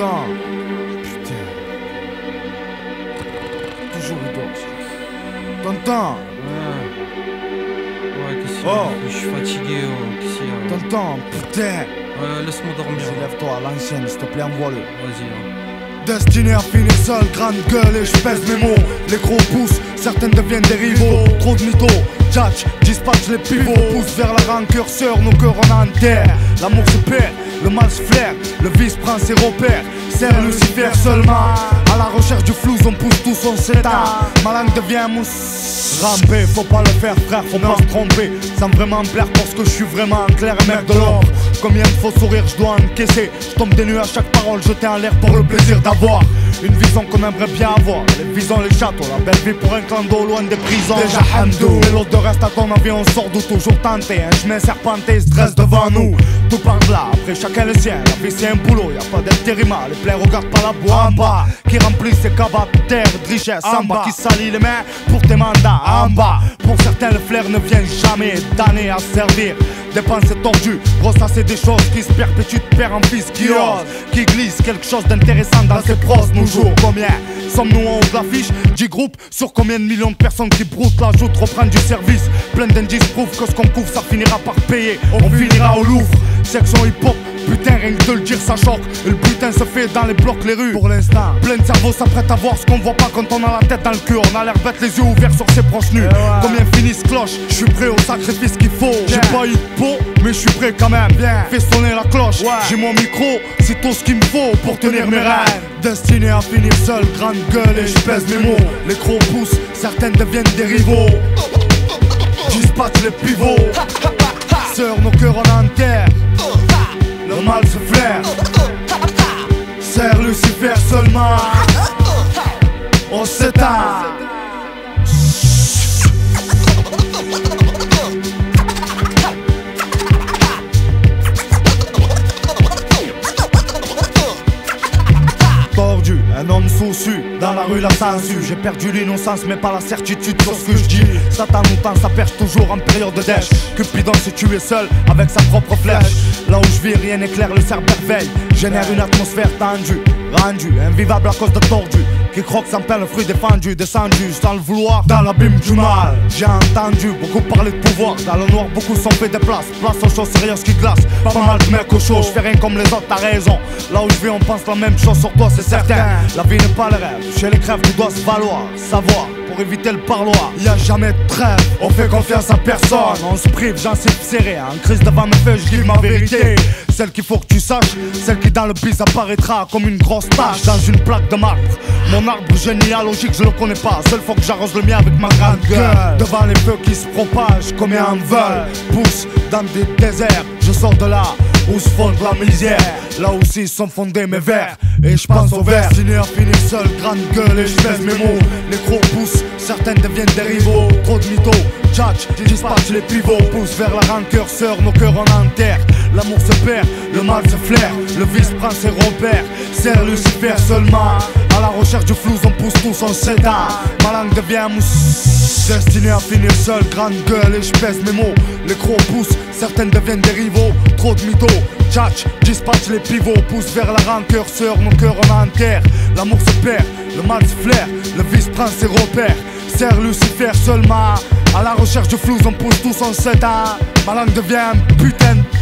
T'entends? Putain. Toujours le dos. T'entends? Ouais, qu'est-ce qu'il y a? Oh. Je suis fatigué, qu'est-ce qu'il y a? T'entends? Putain. Laisse-moi dormir. Lève-toi à l'ancienne, s'il te plaît, envoie-le. Vas-y. Destiné à finir seul, grande gueule et je pèse mes mots. Les gros poussent, certaines deviennent des rivaux. Trop de mythos, tchatch, dispatch les pivots. Pousse vers la rancœur, sœur, nos cœurs en enterre. L'amour se perd, le mal se flaire, le vice prend ses repères. Serre Lucifer seulement, à la recherche du flou, on pousse tous, on s'éteint. Ma langue devient mousse. Ramper, faut pas le faire frère, faut pas se tromper. Sans vraiment me plaire parce que je suis vraiment clair et mec de l'or. Combien de faux sourires je dois encaisser. Je tombe des nues à chaque parole jetée en l'air pour le plaisir d'avoir une vision qu'on aimerait bien avoir. Les visons, les châteaux, la belle vie pour un clando loin des prisons. Déjà hamdou, mais l'autre de reste à ton avis, on sort d'où toujours tenté. Un chemin serpenté se dresse devant nous. Tout par là, après chacun le sien. La vie c'est un boulot, y'a pas d'intérima. Les plaies regardent pas la boîte en bas, qui remplit ses cabas de terre, de richesse en bas, qui salit les mains pour tes mandats en bas. Pour certains le flair ne vient jamais d'année à servir. Dépenser tordu, ressasser des choses qui se perpétuent de père en fils, qui ose, qui glisse quelque chose d'intéressant dans ses pros. Nos jours, combien sommes-nous en haut de l'affiche? 10 groupes sur combien de millions de personnes qui broutent la joute, reprennent du service. Plein d'indices prouvent que ce qu'on couvre ça finira par payer. On finira au Louvre, section hip-hop. Putain, rien que de le dire ça choque. Le butin se fait dans les blocs, les rues. Pour l'instant, plein de cerveau s'apprête à voir ce qu'on voit pas quand on a la tête dans le cul. On a l'air bête, les yeux ouverts sur ses proches nus. Combien finissent cloche? Je suis prêt au sacrifice qu'il faut. J'ai pas eu de peau, mais je suis prêt quand même. Fais sonner la cloche, j'ai mon micro, c'est tout ce qu'il me faut pour tenir mes rêves. Destiné à finir seul, grande gueule et je pèse mes mots. Les crocs poussent, certaines deviennent des rivaux. Dispatch les pivots, sœur, nos cœurs en enterre. Le mal se flaire, serre Lucifer seulement. On s'éteint. Tordu, un homme soucieux, dans la rue la censure. J'ai perdu l'innocence mais pas la certitude sur ce que je dis. Satan nous tend sa perche toujours en période de dèche. Cupidon s'est tué seul avec sa propre flèche. Là où je vis rien n'éclaire, le cerbère veille. Génère une atmosphère tendue, rendue, invivable à cause de tordus qui croque sans peine le fruit défendu, descendu sans le vouloir dans l'abîme du mal. J'ai entendu beaucoup parler de pouvoir. Dans le noir beaucoup sont fait des places. Place aux choses sérieuses qui glacent. Pas mal de mecs au chaud, je fais rien comme les autres, t'as raison. Là où je vis on pense la même chose sur toi, c'est certain. La vie n'est pas le rêve, chez les crèves tout doit se valoir. Savoir pour éviter le parloir, y a jamais de trêve. On fait confiance à personne, on se prive, j'en sais serré. En crise devant mes feux, je dis ma vérité. Celle qu'il faut que tu saches, celle qui dans le bis apparaîtra comme une grosse tache dans une plaque de marbre. Mon arbre généalogique je le connais pas, seule fois que j'arrose le mien avec ma grande gueule. Devant les feux qui se propagent, combien en veulent. Pousse dans des déserts, je sors de là où se fonde la misère. Là aussi sont fondés mes vers, et je pense au vers. Destiné à finir seul, grande gueule et je pèse mes mots. Les gros poussent, certaines deviennent des rivaux. Trop de mythos, tchatch, dispatch les pivots. Pousse vers la rancœur, sœur, nos cœurs en enterre. L'amour se perd, le mal se flaire, le vice prend ses repères. Serre Lucifer seulement, à la recherche du flou, on pousse tous, on s'éteint. Ma langue devient mousse. Destiné à finir seul, grande gueule et je pèse mes mots. Les crocs poussent, certaines deviennent des rivaux. Trop de mythos, tchatch, dispatch les pivots. Pousse vers la rancœur, sœur, nos cœurs en enterre. L'amour se perd, le mal se flaire, le vice prend ses repères. Serre Lucifer seulement, à la recherche du flou, on pousse tous, on s'éteint. Ma langue devient un putain de